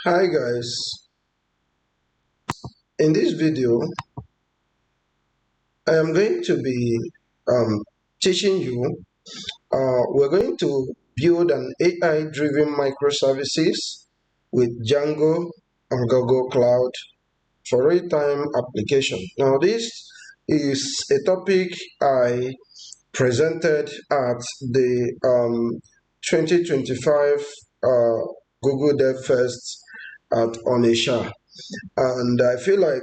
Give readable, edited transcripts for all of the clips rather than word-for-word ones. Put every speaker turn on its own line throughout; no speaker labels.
Hi guys, in this video I am going to be teaching you. We're going to build an AI driven microservices with Django and Google Cloud for real-time application. Now this is a topic I presented at the 2025 Google Dev Fest at Onisha, and I feel like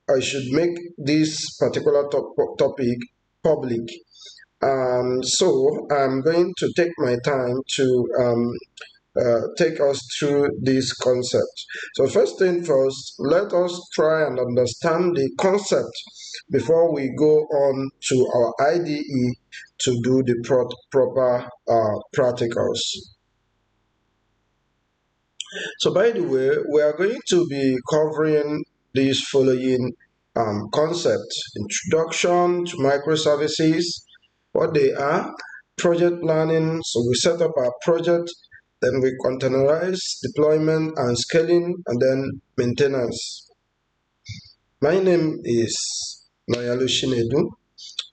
I should make this particular topic public. So I'm going to take my time to take us through this concept. So first thing first, let us try and understand the concept before we go on to our IDE to do the proper practicals. So by the way, we are going to be covering these following concepts: introduction to microservices, what they are, project planning. So we set up our project, then we containerize, deployment and scaling, and then maintenance. My name is Noyalu Shinedu,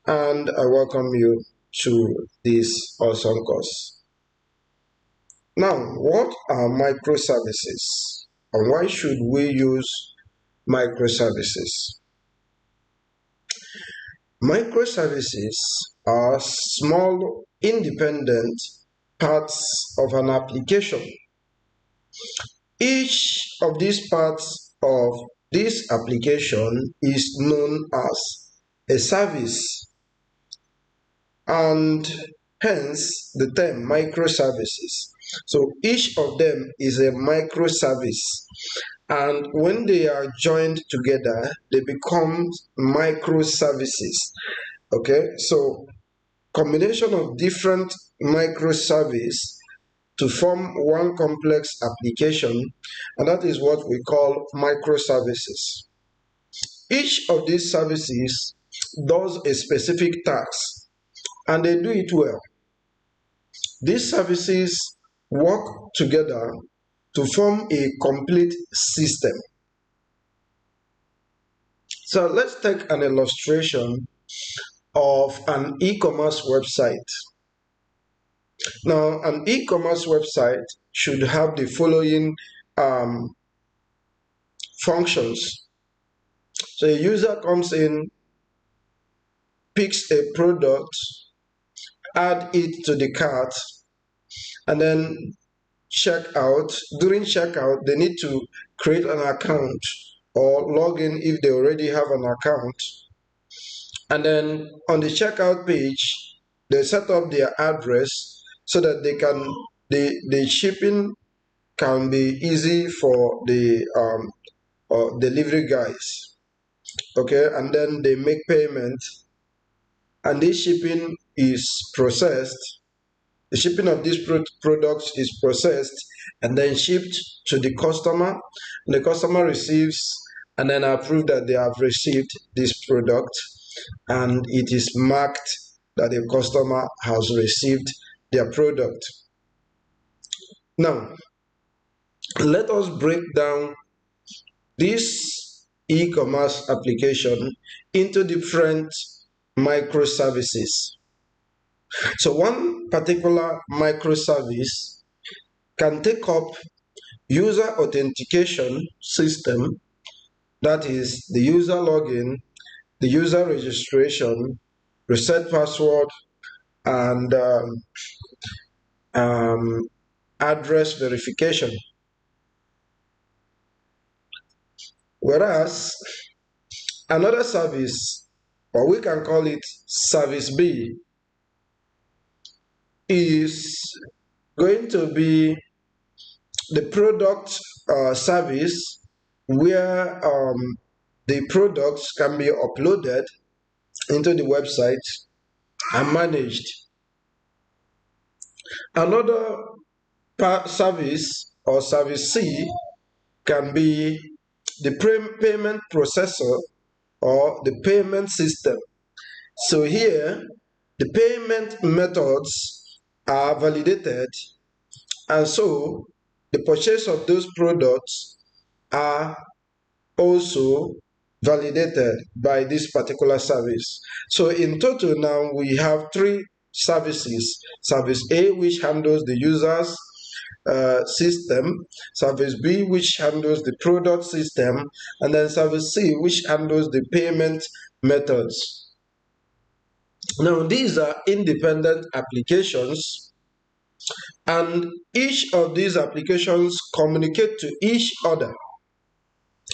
and I welcome you to this awesome course. Now, what are microservices and why should we use microservices? Microservices are small independent parts of an application. Each of these parts of this application is known as a service, and hence the term microservices. So each of them is a microservice, and when they are joined together, they become microservices. Okay, so combination of different microservice to form one complex application, and that is what we call microservices. Each of these services does a specific task, and they do it well. These services work together to form a complete system. So let's take an illustration of an e-commerce website. Now, an e-commerce website should have the following functions. So a user comes in, picks a product, add it to the cart, and then check out. During checkout, they need to create an account or log in if they already have an account. And then on the checkout page, they set up their address so that the shipping can be easy for the delivery guys. Okay, and then they make payment, and this shipping is processed. The shipping of these products is processed and then shipped to the customer. And the customer receives and then approve that they have received this product, and it is marked that the customer has received their product. Now, let us break down this e-commerce application into different microservices. So one particular microservice can take up user authentication system, that is the user login, the user registration, reset password, and address verification. Whereas another service, or we can call it service B, is going to be the product service where the products can be uploaded into the website and managed. Another service or service C can be the payment processor or the payment system. So here the payment methods are validated, and so the purchase of those products are also validated by this particular service. So in total now we have three services. Service A, which handles the user's system, service B, which handles the product system, and then service C, which handles the payment methods. Now these are independent applications, and each of these applications communicate to each other,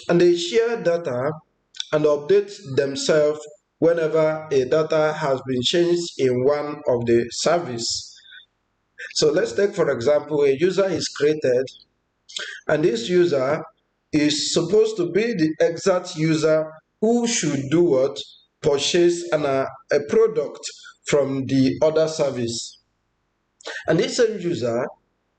and they share data and update themselves whenever a data has been changed in one of the service. So let's take, for example, a user is created, and this user is supposed to be the exact user who should do what? Purchase a product from the other service. And this same user,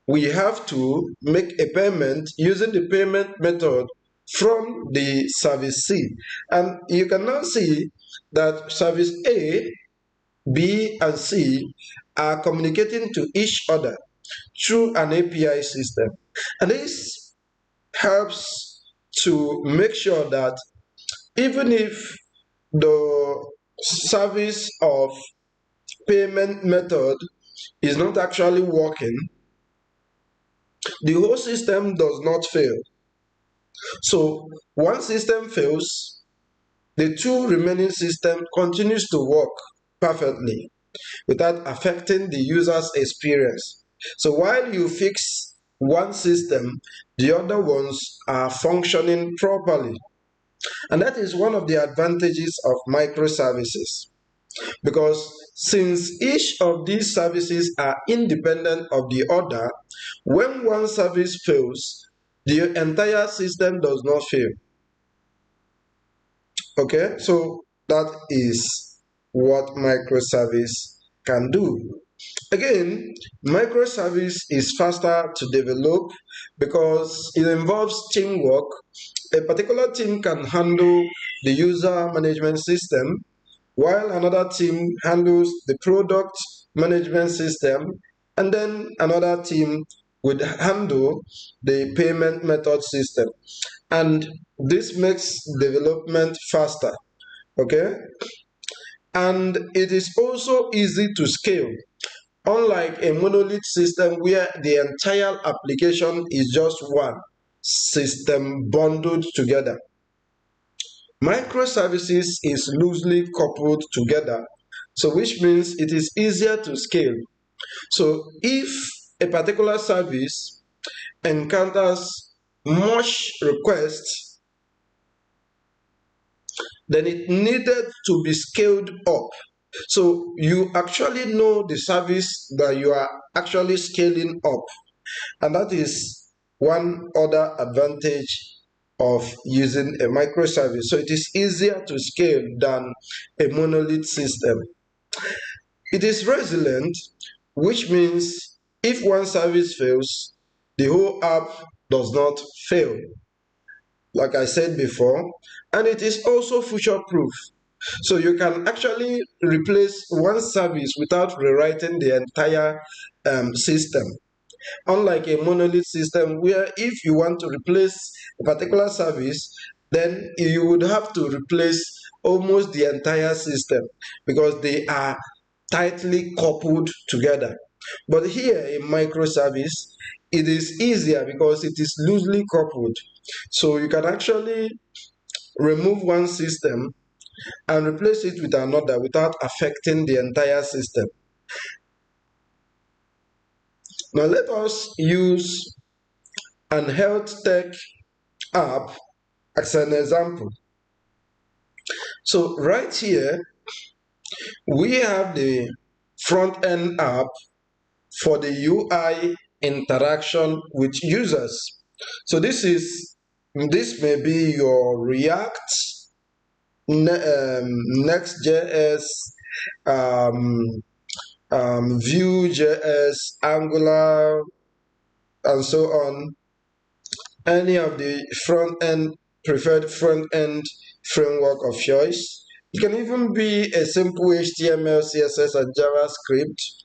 we have to make a payment using the payment method from the service C. And you can now see that service A, B, and C are communicating to each other through an API system. And this helps to make sure that even if the service of payment method is not actually working, the whole system does not fail. So one system fails, the two remaining systems continues to work perfectly without affecting the user's experience. So while you fix one system, the other ones are functioning properly. And that is one of the advantages of microservices, because since each of these services are independent of the other, when one service fails, the entire system does not fail. Okay, so that is what microservice can do. Again, microservice is faster to develop because it involves teamwork. A particular team can handle the user management system, while another team handles the product management system, and then another team would handle the payment method system. And this makes development faster. Okay, and it is also easy to scale, unlike a monolith system where the entire application is just one system bundled together. Microservices is loosely coupled together, so which means it is easier to scale. So if a particular service encounters much requests, then it needed to be scaled up. So you actually know the service that you are actually scaling up, and that is one other advantage of using a microservice. So it is easier to scale than a monolith system. It is resilient, which means if one service fails, the whole app does not fail, like I said before, and it is also future proof. So you can actually replace one service without rewriting the entire system. Unlike a monolith system where if you want to replace a particular service, then you would have to replace almost the entire system because they are tightly coupled together. But here in microservice, it is easier because it is loosely coupled. So you can actually remove one system and replace it with another without affecting the entire system. Now let us use an health tech app as an example. So right here, we have the front end app for the UI interaction with users. So this may be your React, Next.js, Vue.js, Angular, and so on. Any of the preferred front end framework of choice. It can even be a simple HTML, CSS, and JavaScript.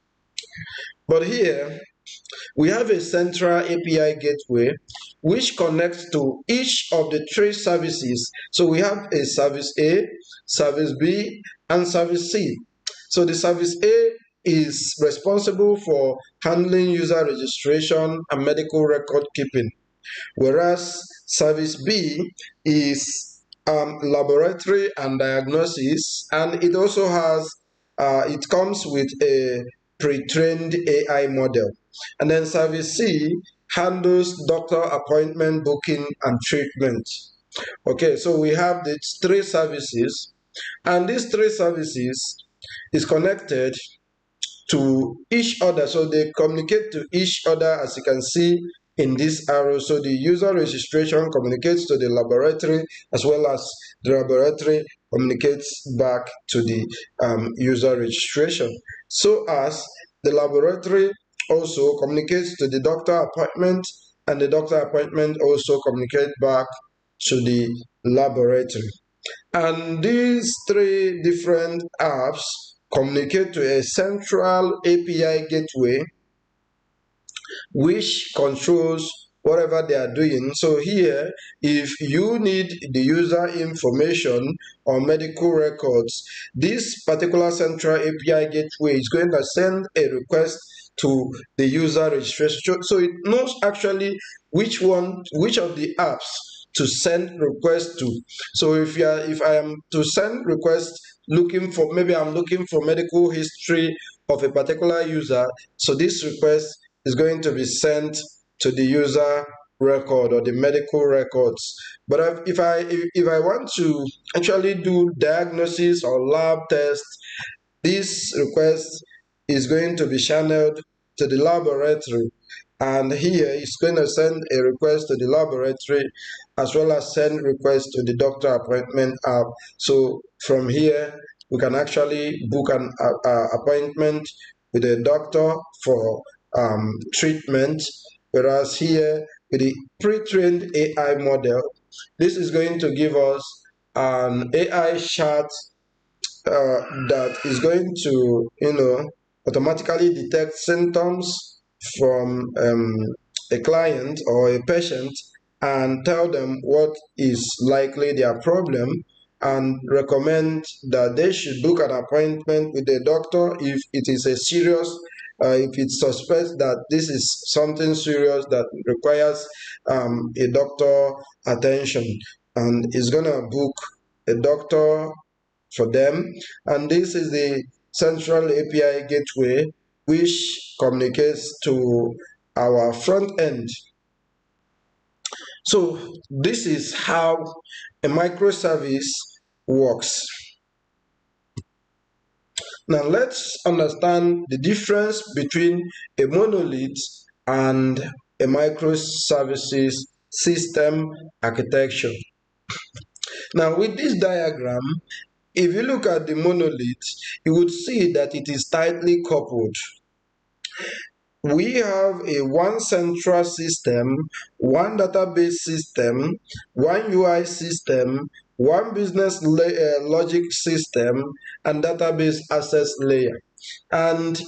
But here, We have a central API gateway which connects to each of the three services. So we have a service A, service B, and service C. So the service A is responsible for handling user registration and medical record keeping, whereas service B is laboratory and diagnosis, and it also has it comes with a pre-trained AI model. And then service C handles doctor appointment booking and treatment. Okay, so we have these three services, and these three services is connected to each other. So they communicate to each other, as you can see in this arrow. So the user registration communicates to the laboratory, as well as the laboratory communicates back to the user registration. So as the laboratory also communicates to the doctor appointment, and the doctor appointment also communicate back to the laboratory. And these three different apps communicate to a central API gateway which controls whatever they are doing. So here, if you need the user information or medical records, this particular central API gateway is going to send a request to the user registration. So it knows actually which of the apps to send request to. So if I am to send request looking for, maybe I'm looking for medical history of a particular user, so this request is going to be sent to the user record or the medical records. But if I want to actually do diagnosis or lab tests, this request is going to be channeled to the laboratory, and here it's going to send a request to the laboratory, as well as send request to the doctor appointment app. So from here we can actually book an appointment with a doctor for treatment, whereas here with the pre-trained AI model, this is going to give us an AI chart that is going to, automatically detect symptoms from a client or a patient and tell them what is likely their problem, and recommend that they should book an appointment with a doctor if it is a serious, if it suspects that this is something serious that requires a doctor attention, and is going to book a doctor for them. And this is the central API gateway which communicates to our front end. So this is how a microservice works. Now let's understand the difference between a monolith and a microservices system architecture. Now with this diagram, if you look at the monolith, you would see that it is tightly coupled. We have a one central system, one database system, one UI system, one business logic system, and database access layer. And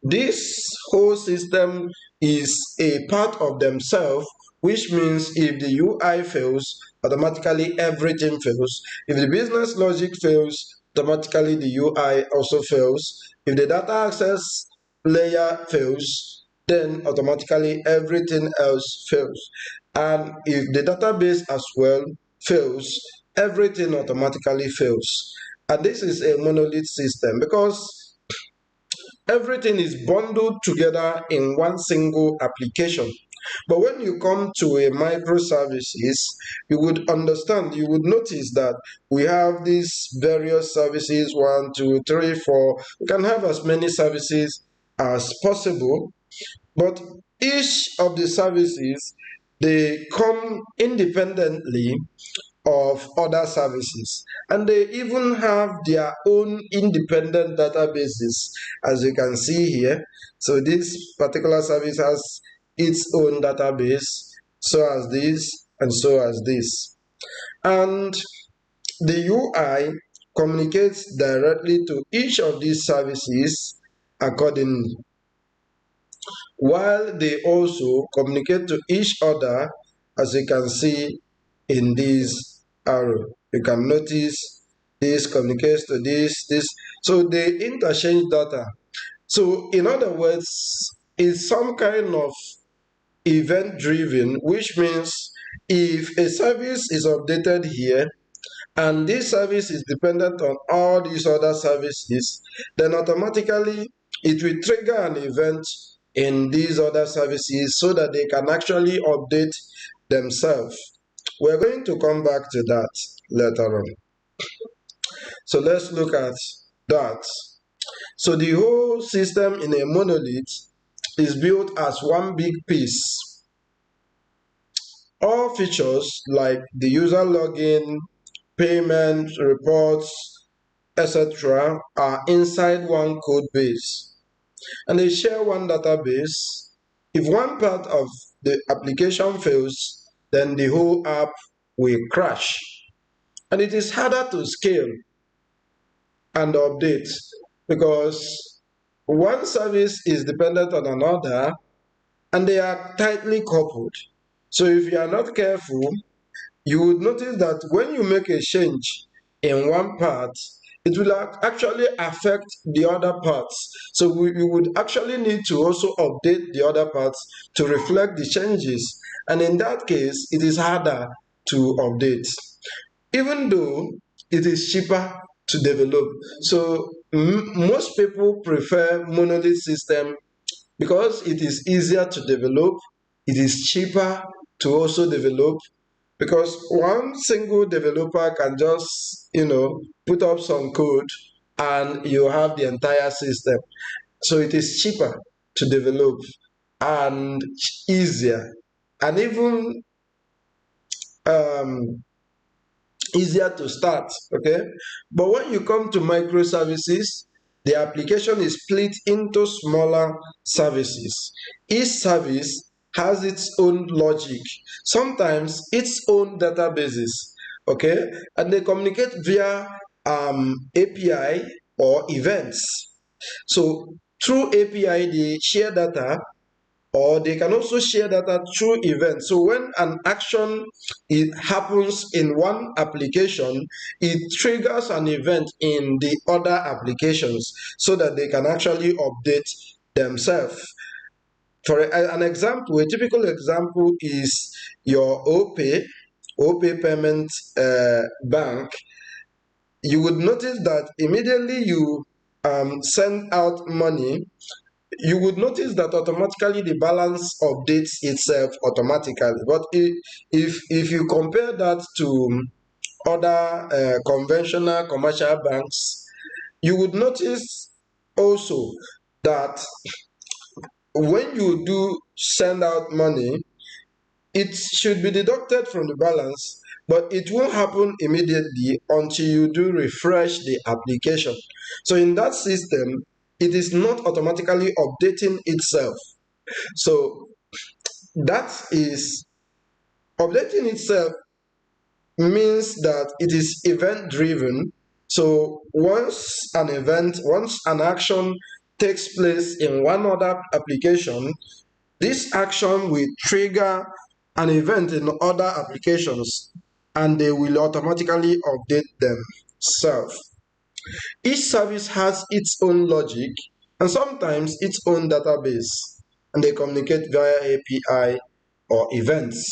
this whole system is a part of themselves, which means if the UI fails, automatically everything fails. If the business logic fails, automatically the UI also fails. If the data access layer fails, then automatically everything else fails. And if the database as well fails, everything automatically fails. And this is a monolith system because everything is bundled together in one single application. But when you come to a microservices, you would understand, you would notice that we have these various services, 1, 2, 3, 4. We can have as many services as possible, but each of the services, they come independently of other services, and they even have their own independent databases, as you can see here. So this particular service has its own database, so as this and so as this. And the UI communicates directly to each of these services accordingly. while they also communicate to each other, as you can see in this arrow. You can notice this communicates to this. So they interchange data. So in other words, it's some kind of event driven, which means if a service is updated here and this service is dependent on all these other services, then automatically it will trigger an event in these other services so that they can actually update themselves. We're going to come back to that later on. So let's look at that. So the whole system in a monolith is built as one big piece. All features like the user login, payment, reports, etc. are inside one code base. And they share one database. If one part of the application fails, then the whole app will crash. And it is harder to scale and update because one service is dependent on another and they are tightly coupled. So if you are not careful, you would notice that when you make a change in one part, it will actually affect the other parts. So you would actually need to also update the other parts to reflect the changes. And in that case, it is harder to update, even though it is cheaper to develop. So most people prefer monolith system because it is easier to develop, it is cheaper to also develop, because one single developer can just put up some code and you have the entire system. So it is cheaper to develop and easier, and even um, easier to start. Okay, but when you come to microservices, the application is split into smaller services. Each service has its own logic, sometimes its own databases. Okay, and they communicate via API or events. So through API they share data, or they can also share data through events. So when an action it happens in one application, it triggers an event in the other applications so that they can actually update themselves. For an example, a typical example is your OPay payment bank. You would notice that immediately you send out money, you would notice that automatically the balance updates itself automatically. But if you compare that to other conventional commercial banks, you would notice also that when you do send out money, it should be deducted from the balance, but it won't happen immediately until you do refresh the application. So in that system, it is not automatically updating itself. So that is updating itself means that it is event driven. So once an action takes place in one other application, this action will trigger an event in other applications and they will automatically update themselves. Each service has its own logic and sometimes its own database, and they communicate via API or events.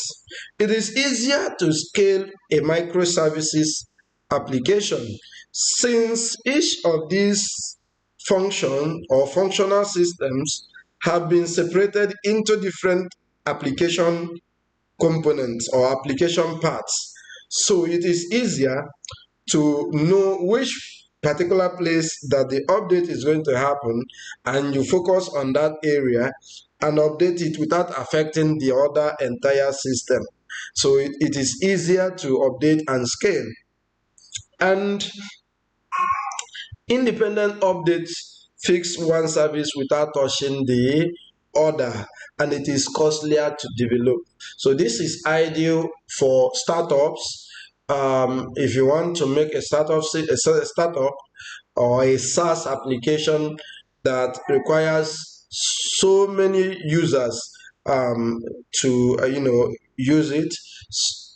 It is easier to scale a microservices application since each of these function or functional systems have been separated into different application components or application parts. So it is easier to know which particular place that the update is going to happen, and you focus on that area and update it without affecting the other entire system. So it is easier to update and scale. And independent updates fix one service without touching the other, and it is costlier to develop. So this is ideal for startups. If you want to make a startup or a SaaS application that requires so many users to use it.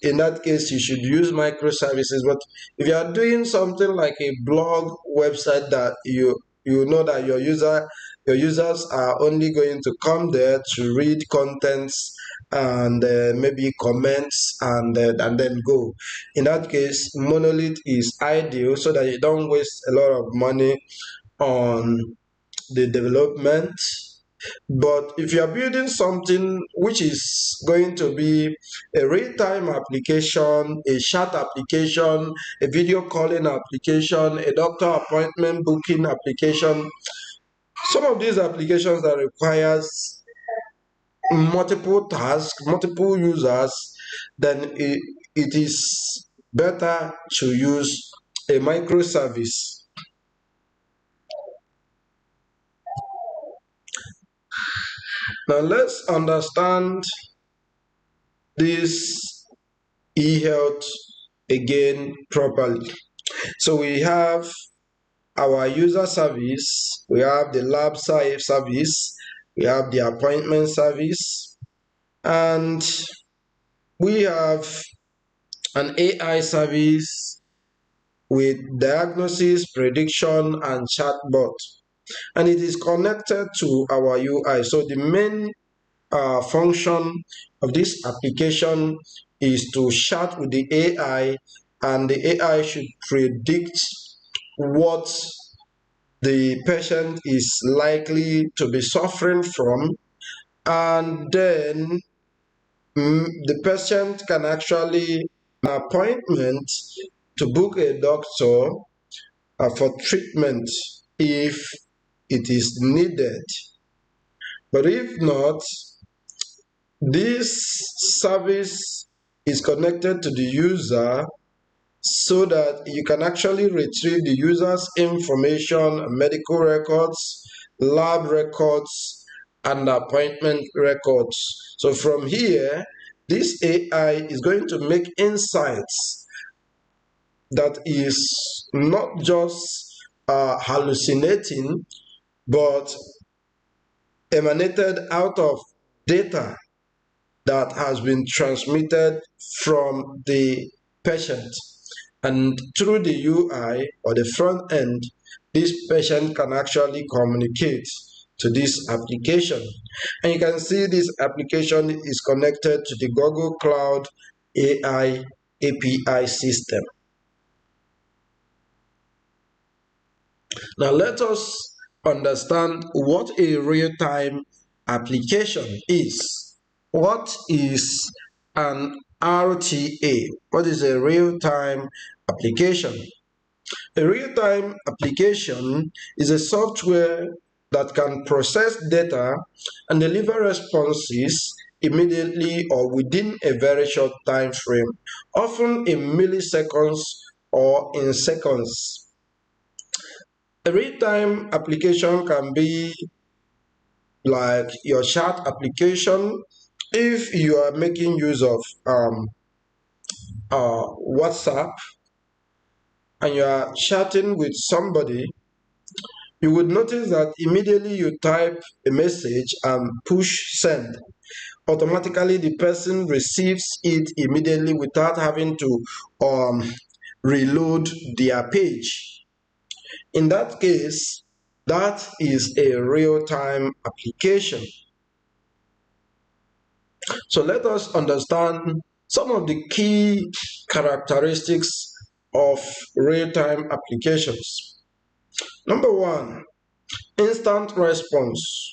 In that case, you should use microservices. But if you are doing something like a blog website that you know that your users are only going to come there to read contents and maybe comments and then go. In that case, monolith is ideal so that you don't waste a lot of money on the development. But if you are building something which is going to be a real-time application, a chat application, a video calling application, a doctor appointment booking application, some of these applications that requires multiple tasks, multiple users, then it is better to use a microservice. Now let's understand this e-health again properly. So we have our user service, we have the lab service, we have the appointment service, and we have an AI service with diagnosis, prediction, and chatbot. And it is connected to our UI. So the main function of this application is to chat with the AI, and the AI should predict what the patient is likely to be suffering from, and then the patient can actually an appointment to book a doctor for treatment if it is needed. But if not, this service is connected to the user so that you can actually retrieve the user's information, medical records, lab records, and appointment records. So from here, this AI is going to make insights that is not just hallucinating, but emanated out of data that has been transmitted from the patient. And through the UI or the front end, this patient can actually communicate to this application. And you can see this application is connected to the Google Cloud AI API system. Now let us understand what a real-time application is. What is an RTA? What is a real-time application? A real-time application is a software that can process data and deliver responses immediately or within a very short time frame, often in milliseconds or in seconds. A real-time application can be like your chat application. If you are making use of WhatsApp and you are chatting with somebody, you would notice that immediately you type a message and push send. Automatically, the person receives it immediately without having to reload their page. In that case, that is a real-time application. So let us understand some of the key characteristics of real-time applications. Number one, instant response.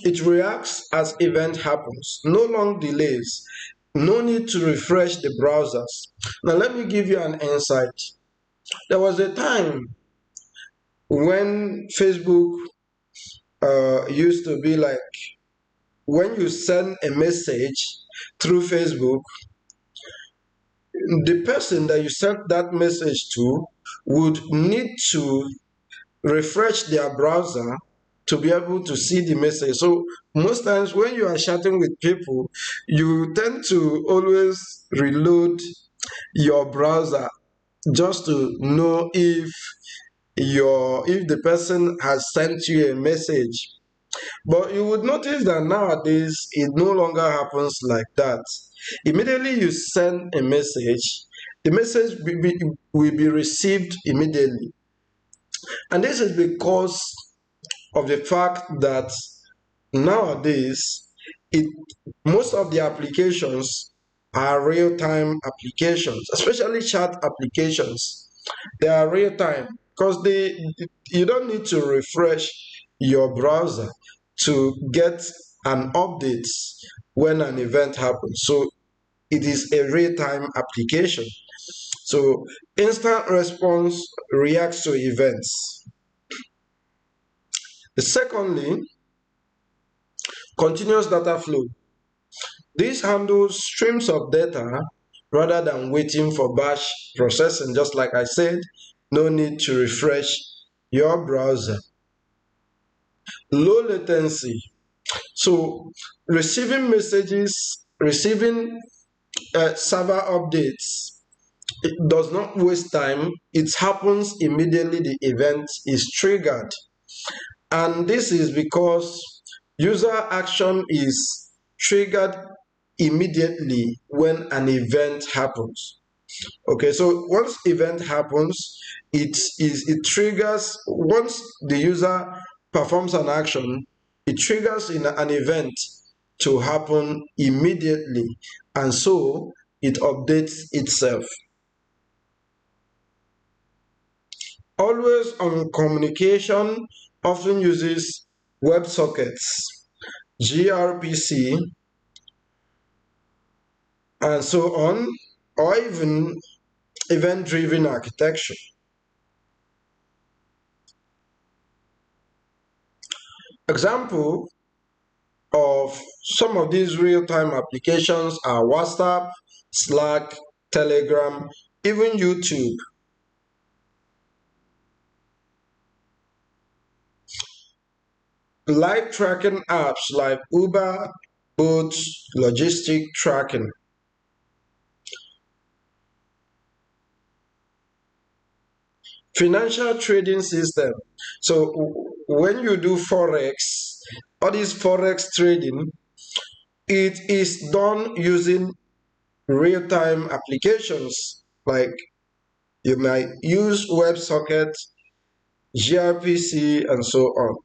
It reacts as event happens, no long delays, no need to refresh the browsers. Now let me give you an insight. There was a time when Facebook used to be like, when you send a message through Facebook, the person that you sent that message to would need to refresh their browser to be able to see the message. So most times when you are chatting with people, you tend to always reload your browser just to know if the person has sent you a message. But you would notice that nowadays it no longer happens like that. Immediately you send a message, the message will be received immediately. And this is because of the fact that nowadays it most of the applications are real-time applications, especially chat applications. They are real-time because you don't need to refresh your browser to get an update when an event happens. So it is a real-time application. So instant response reacts to events. Secondly, continuous data flow. This handles streams of data rather than waiting for batch processing. Just like I said, no need to refresh your browser. Low latency. So receiving messages, receiving server updates, it does not waste time. It happens immediately the event is triggered. And this is because user action is triggered immediately when an event happens. Okay, so once event happens, it triggers. Once the user performs an action, it triggers in an event to happen immediately, and so it updates itself. Always on communication often uses WebSockets, gRPC, and so on, or even event-driven architecture. Example of some of these real-time applications are WhatsApp, Slack, Telegram, even YouTube. Live tracking apps like Uber, Bolt, logistic tracking. Financial trading system. So when you do Forex, all this Forex trading, it is done using real-time applications like you might use WebSocket, gRPC, and so on.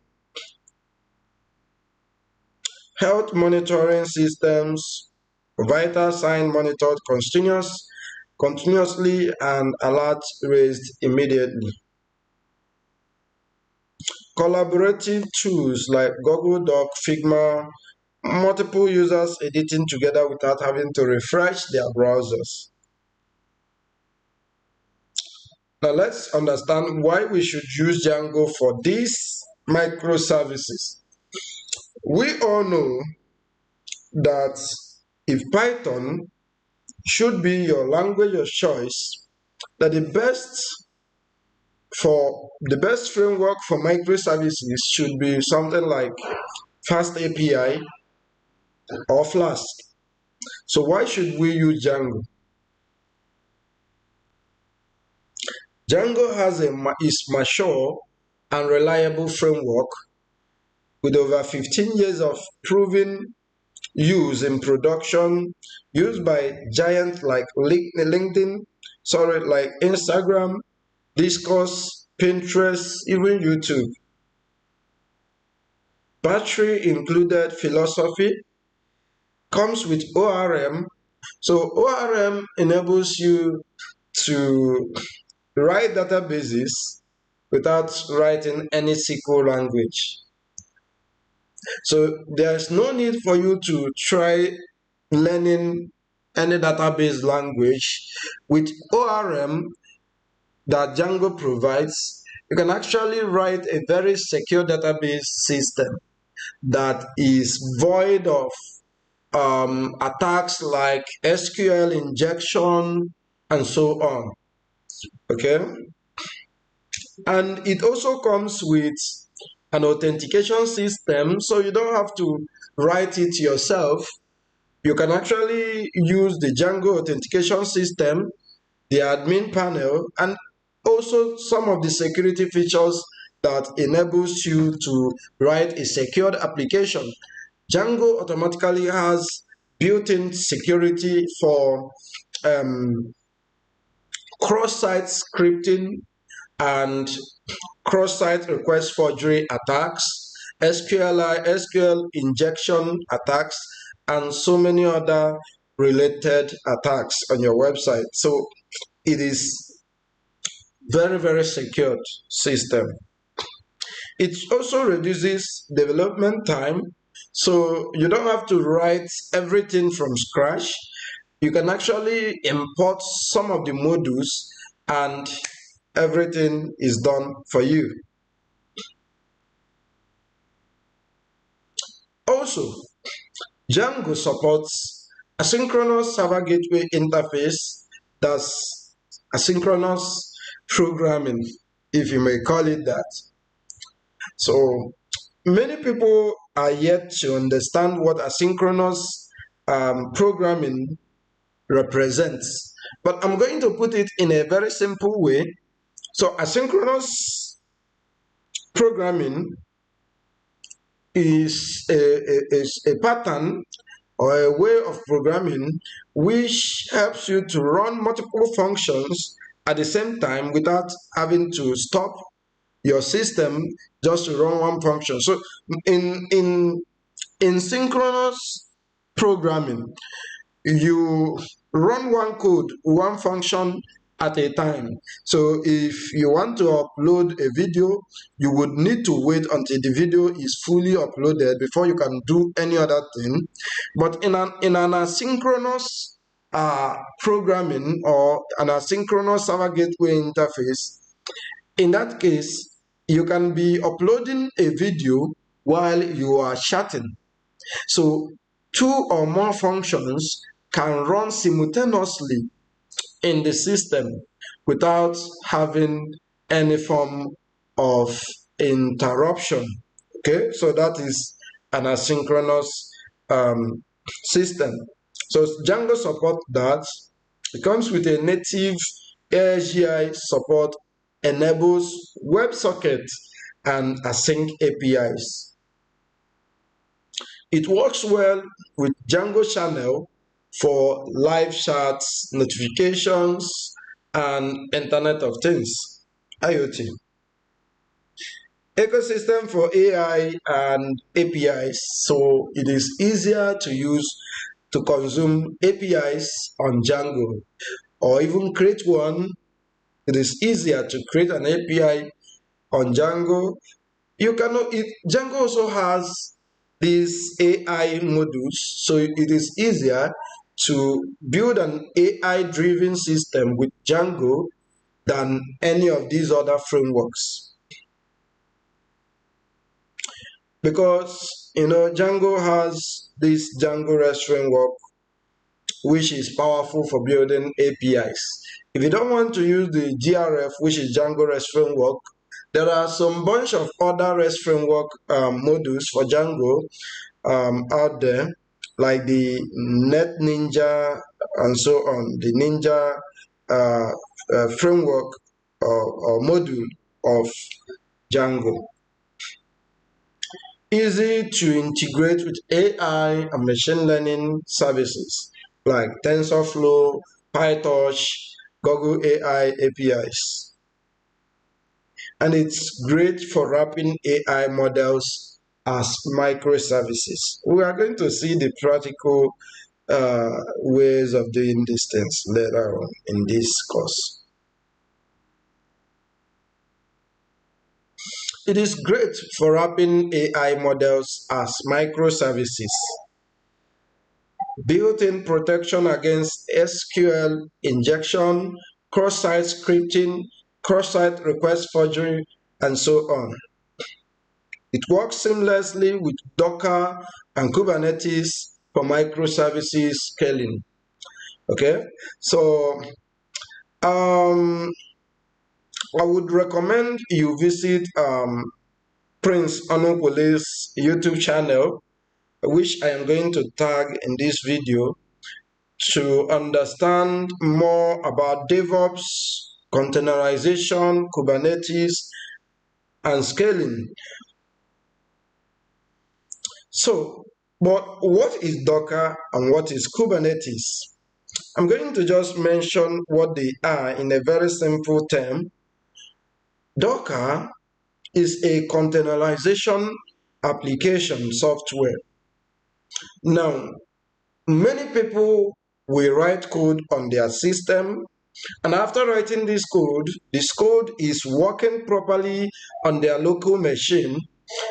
Health monitoring systems, vital sign monitored continuously and alerts raised immediately. Collaborative tools like Google Doc, Figma, multiple users editing together without having to refresh their browsers. Now let's understand why we should use Django for these microservices. We all know that if Python should be your language of choice, that the best framework for microservices should be something like Fast API or Flask. So why should we use Django? Django is mature and reliable framework with over 15 years of proven use in production, used by giants like like Instagram, Discourse, Pinterest, even YouTube. Battery included philosophy, comes with ORM. So ORM enables you to write databases without writing any SQL language. So there's no need for you to try learning any database language. With ORM that Django provides, you can actually write a very secure database system that is void of attacks like SQL injection and so on. Okay, and it also comes with an authentication system, so you don't have to write it yourself. You can actually use the Django authentication system, the admin panel, and also some of the security features that enables you to write a secured application. Django automatically has built-in security for cross-site scripting and cross-site request forgery attacks, SQL injection attacks, and so many other related attacks on your website. So it is very, very secured system. It also reduces development time, so you don't have to write everything from scratch. You can actually import some of the modules and everything is done for you. Also, Django supports asynchronous server gateway interface, that's asynchronous programming, if you may call it that. So many people are yet to understand what asynchronous programming represents, but I'm going to put it in a very simple way. So asynchronous programming is a pattern or a way of programming which helps you to run multiple functions at the same time without having to stop your system just to run one function. So in synchronous programming, you run one code, one function at a time. So if you want to upload a video, you would need to wait until the video is fully uploaded before you can do any other thing. But in an asynchronous programming or an asynchronous server gateway interface, in that case, you can be uploading a video while you are chatting. So two or more functions can run simultaneously in the system without having any form of interruption. Okay, so that is an asynchronous system. So Django support that. It comes with a native ASGI support, enables WebSocket and async APIs. It works well with Django channel for live chats, notifications, and Internet of Things, IoT. Ecosystem for AI and APIs, so it is easier to use to consume APIs on Django, or even create one. It is easier to create an API on Django. Django also has these AI modules, so it is easier to build an AI-driven system with Django than any of these other frameworks. Because Django has this Django REST Framework, which is powerful for building APIs. If you don't want to use the GRF, which is Django REST Framework, there are some bunch of other REST Framework modules for Django out there, like the NetNinja and so on, the Ninja framework or module of Django. Easy to integrate with AI and machine learning services like TensorFlow, PyTorch, Google AI APIs. And it's great for wrapping AI models as microservices. We are going to see the practical ways of doing these things later on in this course. It is great for wrapping AI models as microservices. Built-in protection against SQL injection, cross-site scripting, cross-site request forgery, and so on. It works seamlessly with Docker and Kubernetes for microservices scaling. Okay, so I would recommend you visit Prince Onukwule's YouTube channel, which I am going to tag in this video, to understand more about DevOps, containerization, Kubernetes, and scaling. So, but what is Docker and what is Kubernetes? I'm going to just mention what they are in a very simple term. Docker is a containerization application software. Now, many people will write code on their system, and after writing this code is working properly on their local machine.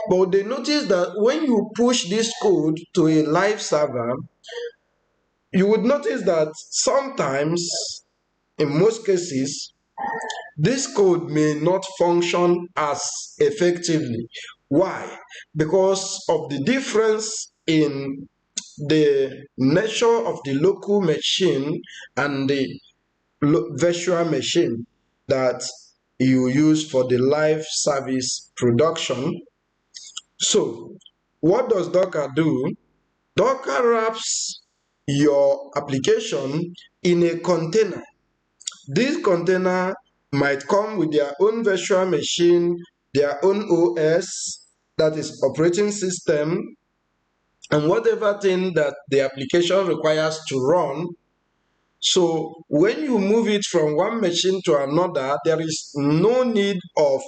But they notice that when you push this code to a live server, you would notice that sometimes, in most cases, this code may not function as effectively. Why? Because of the difference in the nature of the local machine and the virtual machine that you use for the live service production. So, what does Docker do? Docker wraps your application in a container. This container might come with their own virtual machine, their own OS, that is operating system, and whatever thing that the application requires to run. So when you move it from one machine to another, there is no need of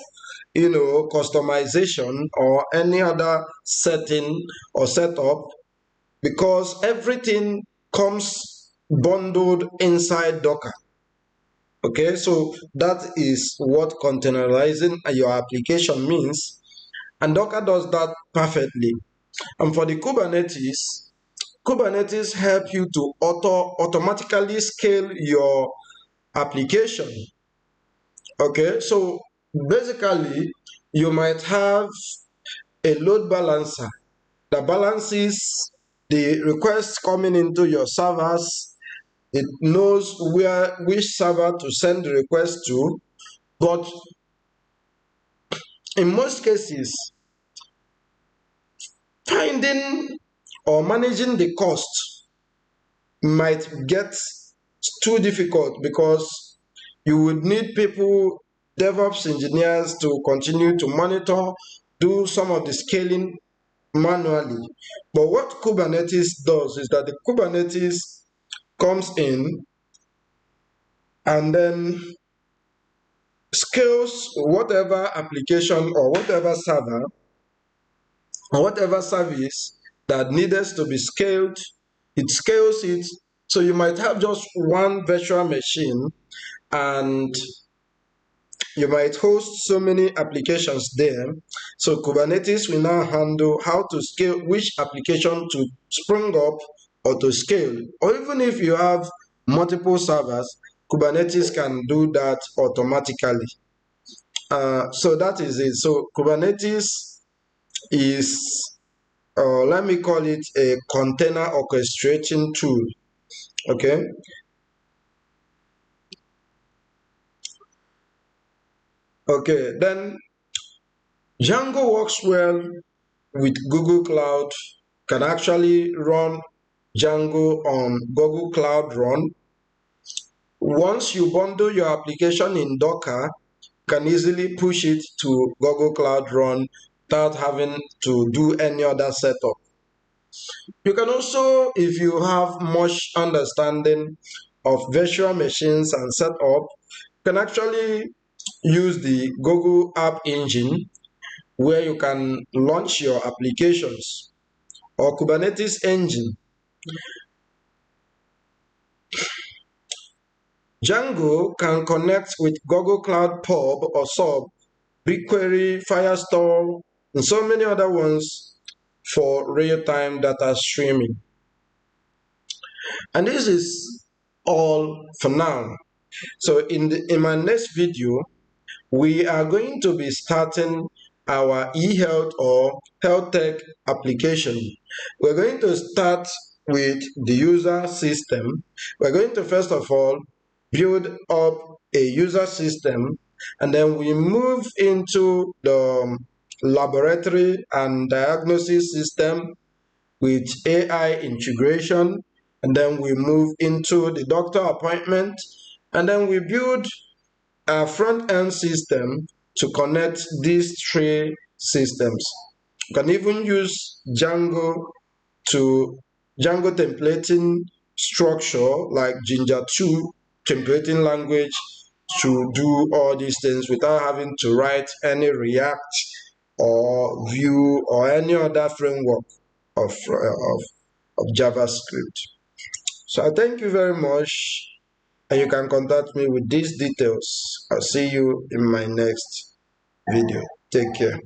customization or any other setting or setup, because everything comes bundled inside Docker. Okay, so that is what containerizing your application means, and Docker does that perfectly. And for the Kubernetes help you to automatically scale your application. Okay, so basically you might have a load balancer that balances the requests coming into your servers. It knows which server to send the request to, but in most cases, finding or managing the cost might get too difficult, because you would need people, DevOps engineers, to continue to monitor, do some of the scaling manually. But what Kubernetes does is that the Kubernetes comes in and then scales whatever application or whatever server or whatever service that needs to be scaled. It scales it. So you might have just one virtual machine, and you might host so many applications there. So Kubernetes will now handle how to scale which application to spring up or to scale. Or even if you have multiple servers, Kubernetes can do that automatically. So that is it. So Kubernetes is, let me call it, a container orchestrating tool. Okay. Okay, then Django works well with Google Cloud, can actually run Django on Google Cloud Run. Once you bundle your application in Docker, you can easily push it to Google Cloud Run without having to do any other setup. You can also, if you have much understanding of virtual machines and setup, you can actually use the Google App Engine, where you can launch your applications, or Kubernetes engine. Django can connect with Google Cloud Pub or Sub, BigQuery, Firestore, and so many other ones for real-time data streaming. And this is all for now. So in my next video, we are going to be starting our e-health or health tech application. We're going to start with the user system. We're going to first of all build up a user system, and then we move into the laboratory and diagnosis system with AI integration, and then we move into the doctor appointment, and then we build a front-end system to connect these three systems. You can even use Django templating structure like Jinja 2 templating language to do all these things without having to write any React or Vue or any other framework of JavaScript. So I thank you very much, and you can contact me with these details. I'll see you in my next video. Take care.